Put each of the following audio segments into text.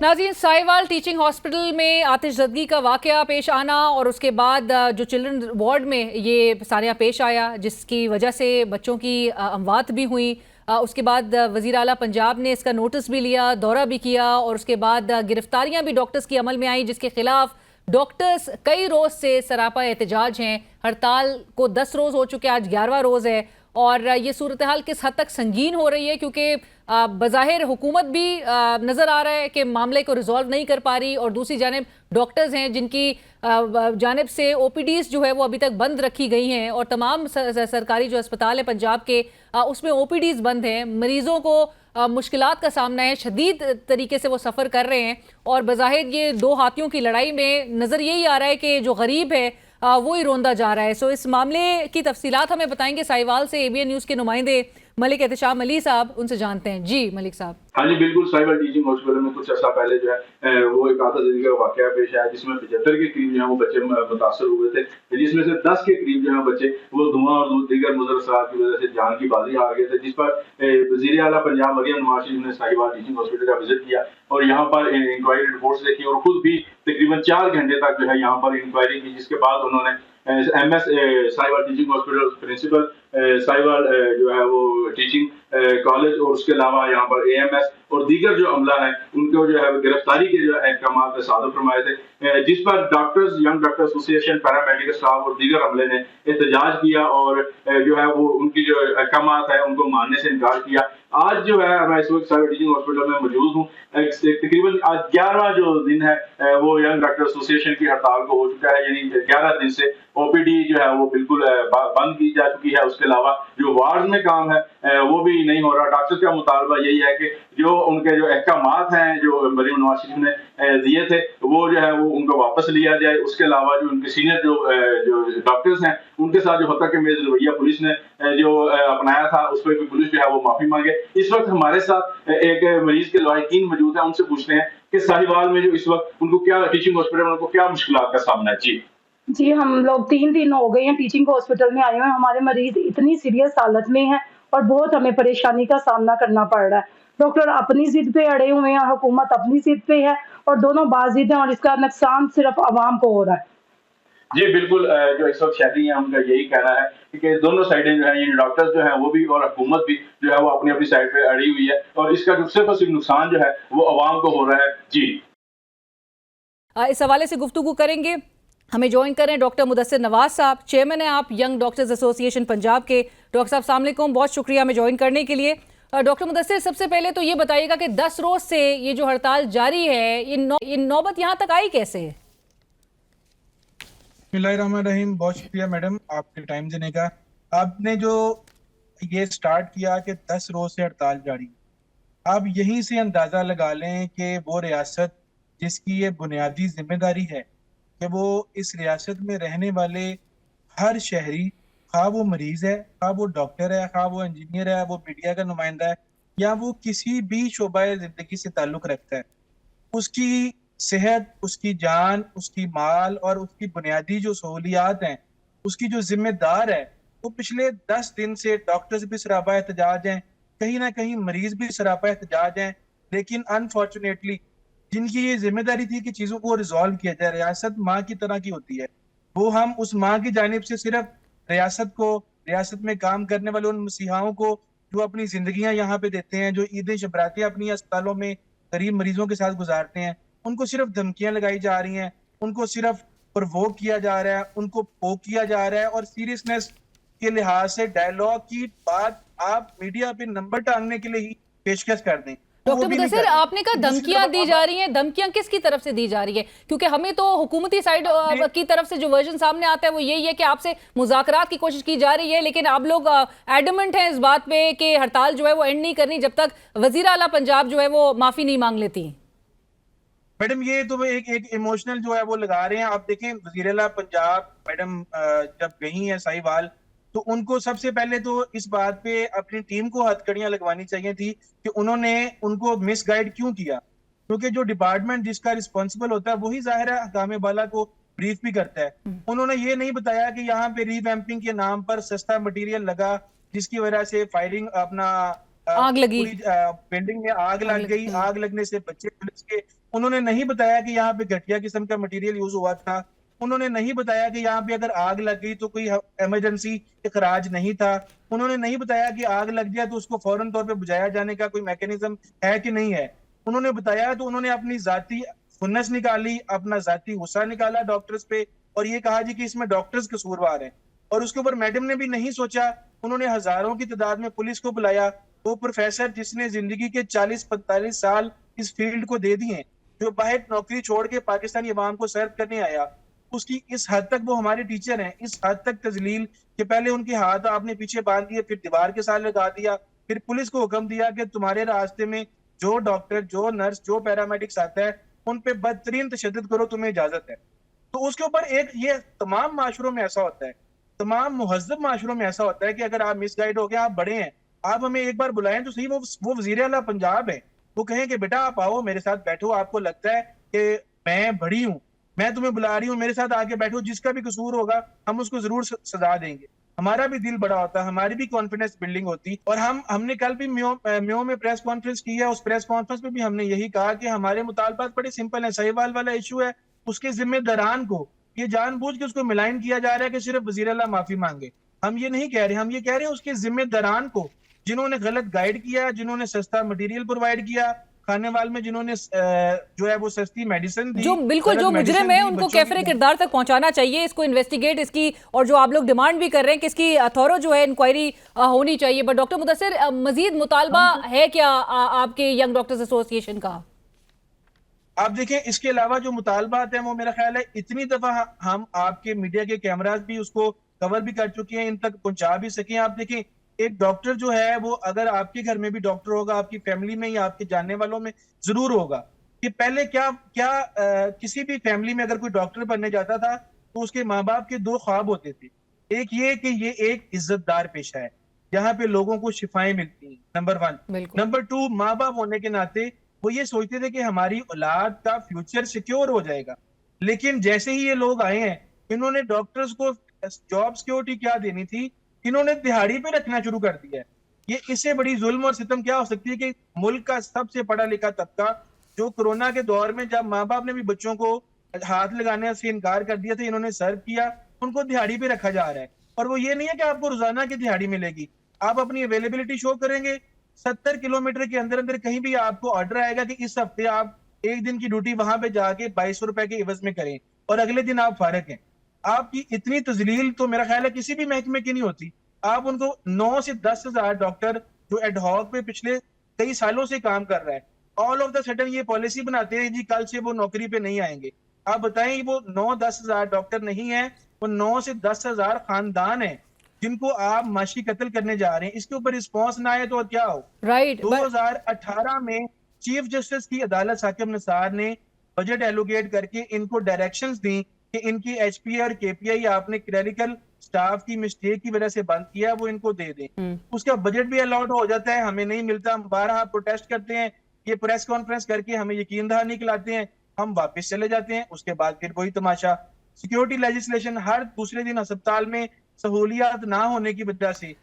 नाज़रीन, Sahiwal teaching hospital में आतिशज़दगी का वाक़या पेश आना और उसके बाद जो चिल्ड्रन वार्ड में ये सारिया पेश आया, जिसकी वजह से बच्चों की अमवात भी हुई। उसके बाद वज़ीर आला पंजाब ने इसका नोटिस भी लिया, दौरा भी किया और उसके बाद गिरफ्तारियां भी डॉक्टर्स की अमल में आई, जिसके खिलाफ डॉक्टर्स कई रोज़ से सरापा एहतजाज हैं। हड़ताल को 10 रोज़ हो चुके, आज 11वां रोज़ है और ये सूरत हाल किस हद तक संगीन हो रही है, क्योंकि बज़ाहिर हुकूमत भी नज़र आ रहा है कि मामले को रिजॉल्व नहीं कर पा रही और दूसरी जानिब डॉक्टर्स हैं जिनकी जानिब से ओपीडीज़ जो है वो अभी तक बंद रखी गई हैं और तमाम सरकारी जो अस्पताल है पंजाब के उसमें ओपीडीज़ बंद हैं। मरीज़ों को मुश्किलात का सामना है, शदीद तरीके से वो सफ़र कर रहे हैं और बज़ाहिर ये दो हाथियों की लड़ाई में नज़र यही आ रहा है कि जो गरीब है वो ही रोंदा जा रहा है। सो इस मामले की तफसीलात हमें बताएंगे साहिवाल से एबीएन न्यूज़ के नुमाइंदे मलिक एहतशाम अली साहब, उनसे जानते हैं। जी मलिक साहब। हाँ जी बिल्कुल, साहिवाल टीचिंग हॉस्पिटल में कुछ अर्सा पहले जो है वो एक आतिशज़दगी का वाकया पेश आया जिसमें 75 के करीब जो है वो बच्चे मुतासर हुए थे, जिसमें से 10 के करीब जो है बच्चे वो धुआं और दीगर मुज़र असरात की वजह से जान की बाजी हार गए थे, जिस पर वज़ीर आला पंजाब मरियम नवाज शरीफ ने साहिवाल टीचिंग हॉस्पिटल का विजिट किया और यहाँ पर इंक्वायरी रिपोर्ट्स देखी और खुद भी तकरीबन 4 घंटे तक जो है यहाँ पर इंक्वायरी की, जिसके बाद उन्होंने MS Sahiwal teaching hospital principal Sahiwal जो है वो टीचिंग कॉलेज और उसके अलावा यहाँ पर AMS और दीगर जो अमला है उनको जो है गिरफ्तारी के जो अहकाम सादर फरमाए थे, जिस पर doctors, young doctor association, paramedical staff और दीगर अमले ने एहतजाज किया और जो है वो उनकी जो अहकाम है उनको मानने से इनकार किया। आज जो है मैं इस वक्त साहिवाल टीचिंग हॉस्पिटल में मौजूद हूँ। तकरीबन आज 11वां जो दिन है वो यंग डॉक्टर एसोसिएशन की हड़ताल को हो चुका है, यानी 11 दिन से OPD जो है वो बिल्कुल बंद की जा चुकी है। उसके अलावा जो वार्ड में काम है वो भी नहीं हो रहा। डॉक्टर का मुतालबा यही है कि जो उनके जो अहकामात हैं जो मरियम नवाज शरीफ ने दिए थे वो जो है वो उनको वापस लिया जाए। उसके अलावा जो उनके सीनियर जो डॉक्टर्स हैं उनके साथ जो हत्या के मेज रवैया पुलिस ने जो अपनाया था उस पर भी पुलिस जो है वो माफी मांगे। इस वक्त हमारे साथ एक मरीज के लवाहिकीन मौजूद है, उनसे पूछते हैं कि साहिवाल में जो इस वक्त उनको क्या टीचिंग हॉस्पिटल में उनको क्या मुश्किलात का सामना है। जी, हम लोग 3 दिन हो गए हैं टीचिंग हॉस्पिटल में आए हुए हैं। हमारे मरीज इतनी सीरियस हालत में हैं और बहुत हमें परेशानी का सामना करना पड़ रहा है। डॉक्टर अपनी जिद पे अड़े हुए हैं, हुकूमत अपनी जिद पे है और दोनों बाज़िद हैं और इसका नुकसान सिर्फ आवाम को हो रहा है। जी बिल्कुल, जो इस वक्त शहरी हैं उनका यही कहना है कि दोनों साइडें जो है ये डॉक्टर्स जो है वो भी और हुकूमत भी जो है वो अपनी अपनी साइड पे अड़ी हुई है और इसका सिर्फ नुकसान जो है वो आवाम को हो रहा है। जी इस हवाले से गुफ्तगू करेंगे, हमें ज्वाइन करें डॉक्टर मुदस्सिर नवाज साहब, चेयरमैन हैं आप यंग डॉक्टर्स एसोसिएशन पंजाब के। डॉक्टर साहब अस्सलाम वालेकुम, बहुत शुक्रिया हमें ज्वाइन करने के लिए। डॉक्टर मुदस्सिर, सबसे पहले तो ये बताइएगा कि 10 रोज से ये जो हड़ताल जारी है, ये नौबत यहाँ तक आई कैसे? बिस्मिल्लाहिर्रहमानिर्रहीम, बहुत शुक्रिया मैडम आपके टाइम देने का। आपने जो ये स्टार्ट किया कि 10 रोज से हड़ताल जारी, आप यहीं से अंदाजा लगा लें कि वो रियासत जिसकी ये बुनियादी जिम्मेदारी है कि वो इस रियासत में रहने वाले हर शहरी, खा वो मरीज है, खा वो डॉक्टर है, खा वो इंजीनियर है, वो मीडिया का नुमाइंदा है या वो किसी भी शोबा जिंदगी से ताल्लुक रखता है, उसकी सेहत, उसकी जान, उसकी माल और उसकी बुनियादी जो सहूलियात हैं उसकी जो जिम्मेदार है वो पिछले 10 दिन से डॉक्टर्स भी सरापा एहतजाज हैं, कहीं ना कहीं मरीज भी सरापा एहतजाज हैं। लेकिन अनफॉर्चुनेटली जिनकी ये जिम्मेदारी थी कि चीजों को रिजॉल्व किया जाए, रियासत माँ की तरह की होती है, वो हम उस माँ की जानिब से सिर्फ रियासत को, रियासत में काम करने वाले उन मसीहाओं को जो अपनी जिंदगियां यहाँ पे देते हैं, जो ईदें शबरातें अपनी अस्पतालों में गरीब मरीजों के साथ गुजारते हैं, उनको सिर्फ धमकियां लगाई जा रही हैं, उनको सिर्फ प्रोवोक किया जा रहा है, उनको पोक किया जा रहा है और सीरियसनेस के लिहाज से डायलॉग की बात आप मीडिया पे नंबर टांगने के लिए ही पेशकश कर दें। डॉक्टर मुदस्सिर, आपने कहा धमकियां दी जा रही हैं, धमकियां किसकी तरफ से दी जा रही है? क्योंकि हमें तो हुकूमती साइड की तरफ से जो वर्जन सामने आता है वो यही है कि आपसे मुज़ाकरात की कोशिश की जा रही है, लेकिन आप लोग एडमेंट हैं इस बात पे कि हड़ताल जो है वो एंड नहीं करनी जब तक वज़ीर आला पंजाब जो है वो माफी नहीं मांग लेती। मैडम ये तो एक इमोशनल जो है वो लगा रहे हैं। आप देखें वज़ीर आला पंजाब मैडम जब गई हैं साहिवाल तो उनको सबसे पहले तो इस बात पे अपनी टीम को हथकड़ियां लगवानी चाहिए थी कि उन्होंने उनको मिसगाइड क्यों किया, क्योंकि जो डिपार्टमेंट जिसका रिस्पॉन्सिबल होता है वही जाहिर है हकाम बाला को ब्रीफ भी करता है। उन्होंने ये नहीं बताया कि यहाँ पे रीवैम्पिंग के नाम पर सस्ता मटेरियल लगा जिसकी वजह से फायरिंग अपना आग लगी, बिल्डिंग में आग लग गई। आग लगने से बच्चे पुलिस के उन्होंने नहीं बताया कि यहाँ पे घटिया किस्म का मटेरियल यूज हुआ था। उन्होंने नहीं बताया कि यहाँ पे अगर आग लग गई तो कोई इमरजेंसी इखराज नहीं था। उन्होंने नहीं बताया कि आग लग गया तो उसको फौरन तौर पे बुझाया जाने का कोई मैकेनिज्म है कि नहीं है। उन्होंने बताया तो उन्होंने अपनी जाती खुन्नस निकाली, अपना जाती गुस्सा निकाला डॉक्टर्स पे और ये कहा जी कि इसमें डॉक्टर्स कसूरवार हैं। और उसके ऊपर मैडम ने भी नहीं सोचा, उन्होंने हजारों की तादाद में पुलिस को बुलाया। वो प्रोफेसर जिसने जिंदगी के 40-45 साल इस फील्ड को दे दिए, जो बाहर नौकरी छोड़ के पाकिस्तानी अवाम को सर्व करने आया, उसकी इस हद तक वो हमारे टीचर हैं, इस हद तक तजलील कि पहले उनके हाथ आपने पीछे बांध दिए, फिर दीवार के साथ लगा दिया, फिर पुलिस को हुक्म दिया कि तुम्हारे रास्ते में जो डॉक्टर, जो नर्स, जो पैरामेडिक्स आता है उन पे बदतरीन तशद्दुद करो, तुम्हें इजाजत है। तो उसके ऊपर एक ये तमाम माशरों में ऐसा होता है, तमाम मुहज्जब माशरों में ऐसा होता है कि अगर आप मिसगाइड हो गए, आप बड़े हैं, आप हमें एक बार बुलाएं तो सही, वो वजीर आला पंजाब है, वो कहें कि बेटा आप आओ मेरे साथ बैठो, आपको लगता है कि मैं बड़ी हूँ, मैं तुम्हें बुला रही हूँ, मेरे साथ आके बैठो, जिसका भी कसूर होगा हम उसको जरूर सजा देंगे। हमारा भी दिल बड़ा होता है, हमारी भी कॉन्फिडेंस बिल्डिंग होती। और हमने कल भी म्यो में प्रेस कॉन्फ्रेंस की है, उस प्रेस कॉन्फ्रेंस में भी हमने यही कहा कि हमारे मुतालबात बड़े सिंपल है। सहीवाल वाला इशू है, उसके जिम्मेदारान को ये जानबूझ के उसको मिलाइन किया जा रहा है कि सिर्फ वजीर आला माफी मांगे। हम ये नहीं कह रहे, हम ये कह रहे हैं उसके जिम्मेदारान को, जिन्होंने गलत गाइड किया, जिन्होंने सस्ता मटेरियल प्रोवाइड किया खाने वाल में, जिन्होंने जो है वो सस्ती मेडिसिन दी, जो बिल्कुल जो मुजरिम है उनको कैफरे किरदार तक पहुंचाना चाहिए, इसको इन्वेस्टिगेट, इसकी और जो आप लोग डिमांड भी कर रहे हैं कि इसकी थॉरो जो है इंक्वायरी होनी चाहिए। बट डॉक्टर मुदस्सिर, मजीद मुतालबा है क्या आपके यंग डॉक्टर्स एसोसिएशन का? आप देखें, इसके अलावा जो मुतालबात है वो मेरा ख्याल है इतनी दफा हम आपके मीडिया के कैमराज भी उसको कवर भी कर चुके हैं, इन तक पहुंचा भी सके। आप देखें, एक डॉक्टर जो है वो अगर आपके घर में भी डॉक्टर होगा, आपकी फैमिली में या आपके जानने वालों में जरूर होगा कि पहले किसी भी फैमिली में अगर कोई डॉक्टर बनने जाता था तो उसके माँ बाप के दो ख्वाब होते थे। एक ये कि ये एक इज्जतदार पेशा है जहाँ पे लोगों को शिफाएं मिलती हैं, नंबर 1। नंबर 2, माँ बाप होने के नाते वो ये सोचते थे कि हमारी औलाद का फ्यूचर सिक्योर हो जाएगा। लेकिन जैसे ही ये लोग आए हैं, इन्होंने डॉक्टर्स को जॉब सिक्योरिटी क्या देनी थी, इन्होंने दिहाड़ी पे रखना शुरू कर दिया है। ये इससे बड़ी जुल्म और सितम क्या हो सकती है कि मुल्क का सबसे पढ़ा लिखा तबका, जो कोरोना के दौर में जब माँ बाप ने भी बच्चों को हाथ लगाने से इनकार कर दिया था, इन्होंने सर्व किया, उनको दिहाड़ी पे रखा जा रहा है। और वो ये नहीं है कि आपको रोजाना की दिहाड़ी मिलेगी, आप अपनी अवेलेबिलिटी शो करेंगे, 70 किलोमीटर के अंदर अंदर कहीं भी आपको ऑर्डर आएगा कि इस हफ्ते आप एक दिन की ड्यूटी वहां पे जाके 2200 रुपए के इवज में करें और अगले दिन आप फारग हैं। आपकी इतनी तजलील तो मेरा ख्याल है किसी भी महकमे की नहीं होती। आप उनको 9 से 10 हजार डॉक्टर जो एडहॉक पे पिछले कई सालों से काम कर रहा है, ऑल ऑफ द सडन ये पॉलिसी बनाते हैं जी कल से वो नौकरी पे नहीं आएंगे। आप बताएं, वो 9-10 हजार डॉक्टर नहीं है, वो 9 से 10 हजार खानदान है जिनको आप माशी कत्ल करने जा रहे हैं। इसके ऊपर रिस्पॉन्स ना आए तो और क्या हो। राइट। 2018 में चीफ जस्टिस की अदालत साकिब निसार ने बजट एलोकेट करके इनको डायरेक्शंस दी कि इनकी एचपीए और केपीआई आपने क्लरिकल स्टाफ की मिस्टेक की वजह से बंद किया, वो इनको दे दें। उसका बजट भी अलॉट हो जाता है, हमें नहीं मिलता, हम बारहा प्रोटेस्ट करते हैं, ये प्रेस कॉन्फ्रेंस करके हमें यकीन दहानी खिलाते हैं, हम वापस चले जाते हैं। उसके बाद फिर वही तमाशा, सिक्योरिटी लेजिस्लेशन, हर दूसरे दिन अस्पताल में सहूलियात ना होने की वजह से,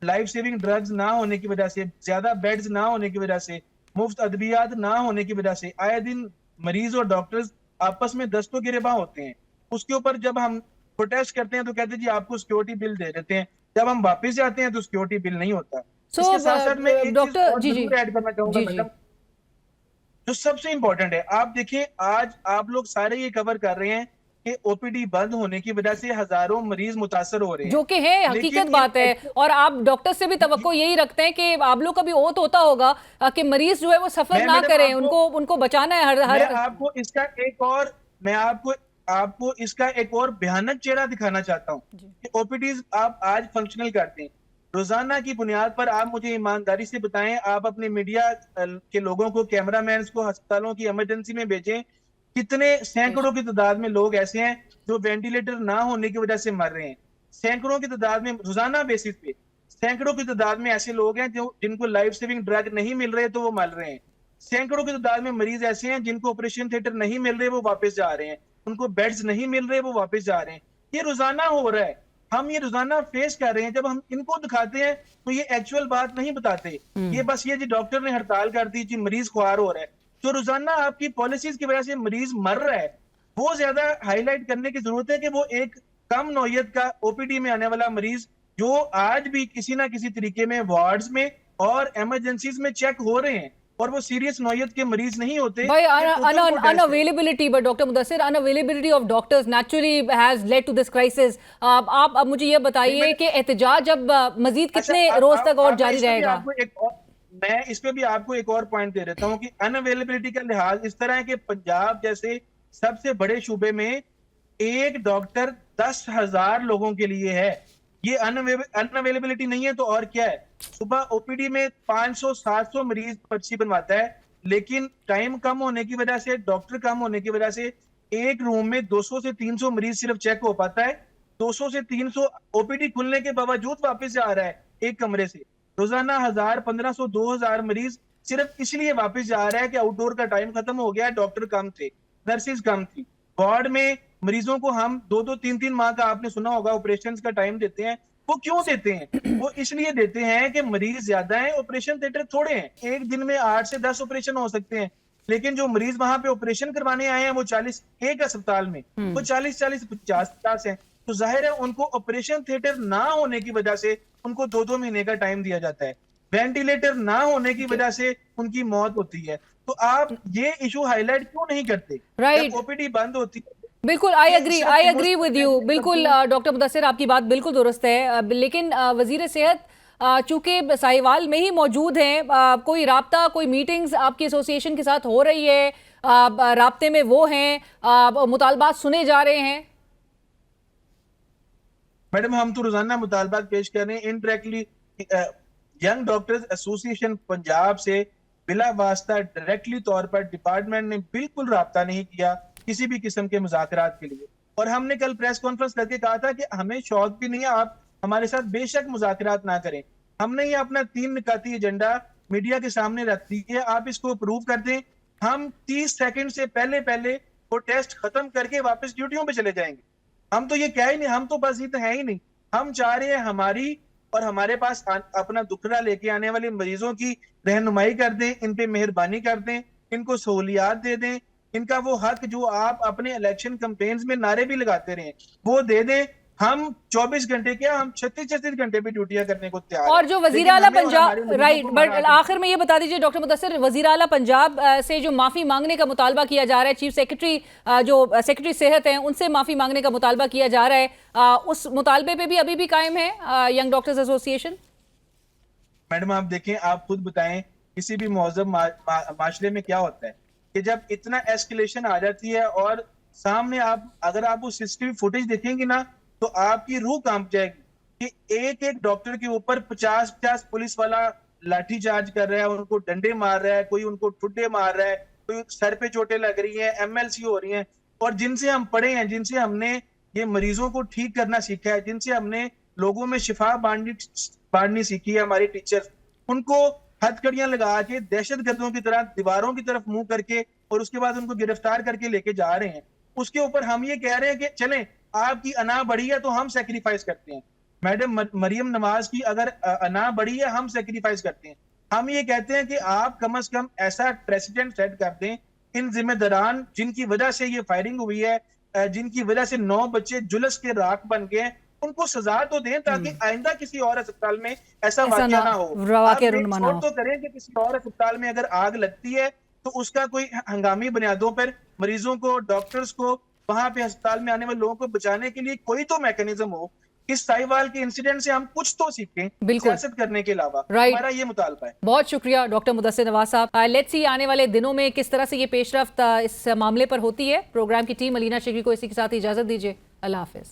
लाइफ सेविंग ड्रग्स ना होने की वजह से, ज्यादा बेड्स ना होने की वजह से, मुफ्त अद्वियात ना होने की वजह से आए दिन मरीज और डॉक्टर्स आपस में दस्तों गिरेबां होते हैं। उसके ऊपर जब हम प्रोटेस्ट करते हैं तो कहते हैं जी आपको सिक्योरिटी बिल दे देते हैं, जब हम वापस जाते हैं तो सिक्योरिटी बिल नहीं होता। इसके साथ साथ मैं एक चीज और जरूर ऐड करना चाहूंगा मैडम, जो सबसे इंपॉर्टेंट है। आप देखिए, आज आप लोग सारे ये कवर कर रहे हैं कि ओपीडी बंद होने की वजह से हजारों मरीज मुतासर हो रहे हैं, जो कि है हकीकत बात है। और आप डॉक्टर से भी तवक्को यही रखते हैं कि आप लोग का भी ओथ होता होगा कि मरीज जो है वो सफर ना करें, उनको बचाना है हर आपको इसका एक और मैं आपको इसका एक और भयानक चेहरा दिखाना चाहता हूँ कि ओपीडीज आप आज फंक्शनल करते हैं। रोजाना की बुनियाद पर आप मुझे ईमानदारी से बताएं, आप अपने मीडिया के लोगों को, कैमरामैन को अस्पतालों की इमरजेंसी में भेजें, कितने सैकड़ों की तादाद में लोग ऐसे हैं जो वेंटिलेटर ना होने की वजह से मर रहे हैं। सैकड़ों की तादाद में, रोजाना बेसिस पे सैकड़ों की तादाद में ऐसे लोग हैं जो जिनको लाइफ सेविंग ड्रग नहीं मिल रहे तो वो मर रहे हैं। सैकड़ों की तादाद में मरीज ऐसे हैं जिनको ऑपरेशन थिएटर नहीं मिल रहे, वो वापस जा रहे हैं, उनको बेड्स नहीं मिल रहे, वो वापस जा रहे हैं। ये रोजाना हो रहा है, हम ये रोजाना फेस कर रहे हैं। जब हम इनको दिखाते हैं तो ये एक्चुअल बात नहीं बताते, ये बस ये जी डॉक्टर ने हड़ताल कर दी जी मरीज ख्वार हो रहा है। जो रोजाना आपकी पॉलिसीज की वजह से मरीज मर रहा है, वो ज्यादा हाईलाइट करने की जरूरत है कि वो एक कम नौयत का ओपीडी में आने वाला मरीज जो आज भी किसी ना किसी तरीके में वार्ड्स में और इमरजेंसीज में चेक हो रहे हैं और वो सीरियस नौयत के मरीज नहीं होते। भाई unavailability, but Dr. Mudassir, unavailability of doctors naturally has led to this crisis. आप अब मुझे ये बताइए कि एहतजाज अब मजीद कितने रोज तक और जारी रहेगा? मैं इस पे भी आपको एक और पॉइंट दे देता हूँ कि अनअवेलेबिलिटी का लिहाज इस तरह है कि पंजाब जैसे सबसे बड़े सूबे में एक डॉक्टर 10,000 लोगों के लिए है। ये अनअवेलेबिलिटी नहीं है तो और क्या है? सुबह ओपीडी में 500-700 मरीज पर्ची बनवाता है, लेकिन टाइम कम होने की वजह से, डॉक्टर कम होने की वजह से एक रूम में 200 से 300 मरीज सिर्फ चेक हो पाता है। 200 से 300 ओपीडी खुलने के बावजूद वापस जा रहा है एक कमरे से। रोजाना 1000, 1500, 2000 मरीज सिर्फ इसलिए वापस जा रहा है कि आउटडोर का टाइम खत्म हो गया, डॉक्टर कम थे, नर्सेज कम थी। वार्ड में मरीजों को हम 2-2, 3-3 माह का, आपने सुना होगा, ऑपरेशन का टाइम देते हैं। वो क्यों देते हैं? वो इसलिए देते हैं कि मरीज ज्यादा हैं, ऑपरेशन थिएटर थोड़े हैं। एक दिन में 8 से 10 ऑपरेशन हो सकते हैं, लेकिन जो मरीज वहां पे ऑपरेशन करवाने आए हैं वो 40 एक अस्पताल में, वो 40-40, 50-50 हैं। तो जाहिर है उनको ऑपरेशन थिएटर ना होने की वजह से उनको 2-2 महीने का टाइम दिया जाता है। वेंटिलेटर ना होने की वजह से उनकी मौत होती है। तो आप ये इशू हाईलाइट क्यों नहीं करते? राइट, ओपीडी बंद होती है। बिल्कुल, आई एग्री विद यू। बिल्कुल डॉक्टर मुदस्सिर, आपकी बात बिल्कुल दुरुस्त है, लेकिन वजीर सेहत चूंकि साहिवाल में ही मौजूद हैं, कोई राब्ता, कोई मीटिंग्स आपकी एसोसिएशन के साथ हो रही है? राब्ते में वो हैं, मुतालबात सुने जा रहे हैं? मैडम, हम तो रोजाना मुतालबात पेश कर रहे हैं। Indirectly young doctors association Punjab से बिला वास्ता डायरेक्टली तौर पर डिपार्टमेंट ने बिल्कुल राब्ता नहीं किया किसी भी किस्म के मुज़ाकरात के लिए। और हमने कल प्रेस कॉन्फ्रेंस करके कहा था कि हमें शौक भी नहीं है, आप हमारे साथ बेशक मुज़ाकरात ना करें। हमने ये अपना 3 निकाती एजेंडा मीडिया के सामने रख दी है, आप इसको अप्रूव कर दें। हम 30 सेकंड से पहले वो टेस्ट खत्म करके वापस ड्यूटियों पे चले जाएंगे। हम तो ये क्या ही नहीं, हम तो बस ये तो है ही नहीं। हम चाह रहे हैं हमारी और हमारे पास अपना दुखड़ा लेके आने वाले मरीजों की रहनुमाई कर दें, इन पे मेहरबानी कर दें, इनको सहूलियात दे दें, इनका वो हक जो आप अपने इलेक्शन कैंपेन्स में नारे भी लगाते रहे वो दे दें। हम 24 घंटे क्या, हम 36 घंटे भी ड्यूटियां करने को तैयार हैं। और जो वजीर आला पंजाब, राइट, बट आखिर में ये बता दीजिए डॉक्टर मुदस्सिर, वजीर आला पंजाब से जो माफी मांगने का मुतालबा किया जा रहा है, चीफ सेक्रेटरी जो सेक्रेटरी सेहत हैं उनसे माफी मांगने का मुतालबा किया जा रहा है, उस मुतालबे पे भी अभी भी कायम है यंग डॉक्टर्स एसोसिएशन? मैडम, आप देखें, आप खुद बताएं, किसी भी मौजूद माशरे में क्या होता है कि जब इतना एस्केलेशन आ जाती है और सामने अगर आप वो सीसीटीवी फुटेज देखेंगे ना तो आपकी रूह कांप जाएगी कि एक डॉक्टर के ऊपर 50-50 पुलिस वाला लाठी चार्ज कर रहा है, उनको डंडे मार रहा है, कोई उनको ठुड्डे मार रहा है, कोई सर पे चोटें लग रही है, एमएलसी हो रही है। और जिनसे हम पढ़े हैं, जिनसे हमने ये मरीजों को ठीक करना सीखा है, जिनसे हमने लोगों में शिफा बांटनी सीखी है, हमारे टीचर्स, उनको हथकड़ियां लगा के दहशतगर्दों की तरह दीवारों की तरफ मुंह करके और उसके बाद उनको गिरफ्तार करके लेके जा रहे हैं। उसके ऊपर हम ये कह रहे हैं कि चलें, आपकी अना बढ़ी है तो हम सेक्रीफाइस करते हैं। मैडम, मरियम नवाज की अगर अना बढ़ी है, हम सेक्रीफाइस करते हैं। हम ये कहते हैं कि आप कम से कम ऐसा प्रेसिडेंट सेट कर दें, इन जिम्मेदारान जिनकी वजह से ये फायरिंग हुई है, जिनकी वजह से 9 बच्चे जुलस के राख बन गए, उनको सजा तो दें ताकि आइंदा किसी और अस्पताल में ऐसा वाकया ना हो। आप तो करें कि किसी और अस्पताल में अगर आग लगती है तो उसका कोई हंगामी बुनियादों पर मरीजों को, डॉक्टर्स को, वहां पे अस्पताल में आने वाले लोगों को बचाने के लिए कोई तो मैकेनिज्म हो। इस साहिवाल के इंसिडेंट से हम कुछ तो सीखें सियासत करने के अलावा। हमारा ये मुतालबा है। बहुत शुक्रिया डॉक्टर मुदस्सिर नवाज साहब। लेट्स सी आने वाले दिनों में किस तरह से ये पेशरफ्त इस मामले पर होती है। प्रोग्राम की टीम अलीना शेखी को इसी के साथ इजाजत दीजिए। अल्लाह हाफिज।